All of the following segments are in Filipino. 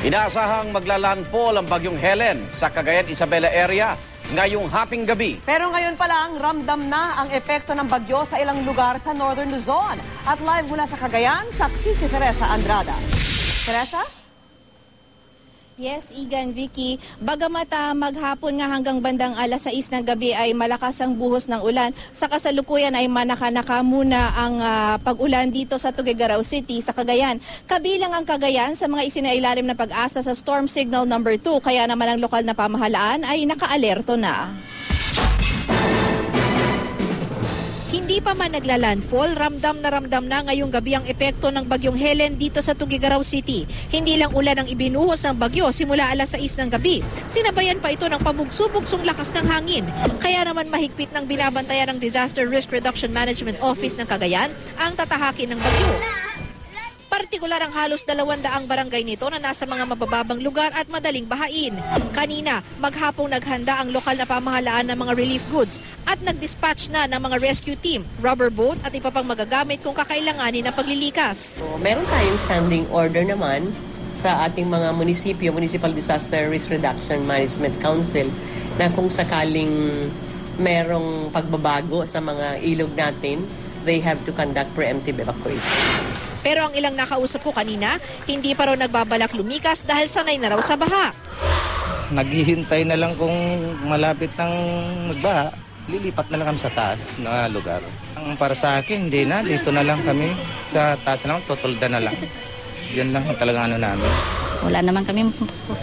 Inaasahang maglalandfall ang bagyong Helen sa Cagayan Isabela area ngayong hating gabi. Pero ngayon pa lang, ramdam na ang epekto ng bagyo sa ilang lugar sa Northern Luzon. At live mula sa Cagayan, saksi si Teresa Andrada. Teresa? Yes, Igan, Vicky. Bagamat maghapon nga hanggang bandang alas 6 ng gabi ay malakas ang buhos ng ulan, sa kasalukuyan ay manaka-naka muna ang pag-ulan dito sa Tuguegarao City sa Cagayan. Kabilang ang Cagayan sa mga isinailalim na pag-asa sa Storm Signal number 2, kaya naman ang lokal na pamahalaan ay naka-alerto na. Hindi pa man naglalandfall, ramdam na ngayong gabi ang epekto ng bagyong Helen dito sa Tuguegarao City. Hindi lang ulan ang ibinuhos ng bagyo simula alas 6 ng gabi. Sinabayan pa ito ng pabugso-bugsong lakas ng hangin. Kaya naman mahigpit ng binabantayan ng Disaster Risk Reduction Management Office ng Cagayan ang tatahakin ng bagyo. Partikular ang halos 200 barangay nito na nasa mga mabababang lugar at madaling bahain. Kanina, maghapong naghanda ang lokal na pamahalaan ng mga relief goods at nag-dispatch na ng mga rescue team, rubber boat at iba pang magagamit kung kakailanganin ng paglilikas. So, meron tayong standing order naman sa ating mga munisipyo, Municipal Disaster Risk Reduction Management Council, na kung sakaling merong pagbabago sa mga ilog natin, they have to conduct preemptive evacuation. Pero ang ilang nakausap ko kanina, hindi pa raw nagbabalak lumikas dahil sanay na raw sa baha. Naghihintay na lang kung malapit ng magbaha, lilipat na lang kami sa taas na lugar. Ang para sa akin, hindi na. Dito na lang kami. Sa taas na lang, tutulda na lang. Yan lang ang talagang namin. Wala naman kami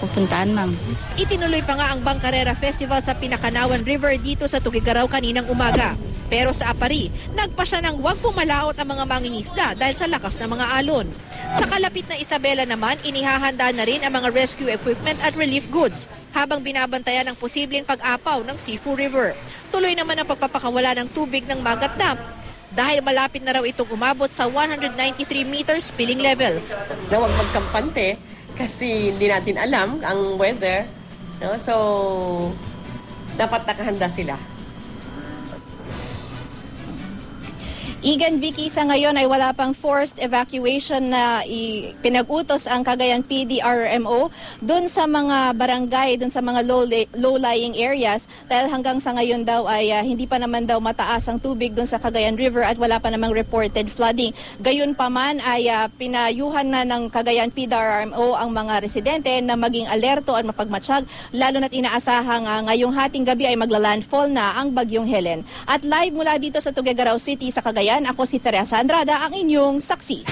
pupuntahan, ma'am. Itinuloy pa nga ang Bangkarera Festival sa Pinakanawan River dito sa Tuguegarao kaninang umaga. Pero sa Apari, nagpasya ng huwag pumalaot ang mga mangingisda dahil sa lakas ng mga alon. Sa kalapit na Isabela naman, inihahanda na rin ang mga rescue equipment at relief goods habang binabantayan ang posibleng pag-apaw ng Sifu River. Tuloy naman ang pagpapakawala ng tubig ng Magat Dam dahil malapit na raw itong umabot sa 193 meters spilling level. Na huwag magkampante kasi hindi natin alam ang weather. No? So, dapat nakahanda sila. Igan, Vicky, sa ngayon ay wala pang forced evacuation na pinag-utos ang Cagayan PDRMO doon sa mga barangay, doon sa mga low-lying areas dahil hanggang sa ngayon daw ay hindi pa naman daw mataas ang tubig doon sa Cagayan River at wala pa namang reported flooding. Gayon pa man ay pinayuhan na ng Cagayan PDRMO ang mga residente na maging alerto at mapagmatsyag, lalo na't inaasahang ngayong hating gabi ay magla-landfall na ang bagyong Helen. At live mula dito sa Tuguegarao City sa Cagayan, ako si Teresa Andrada, ang inyong saksi.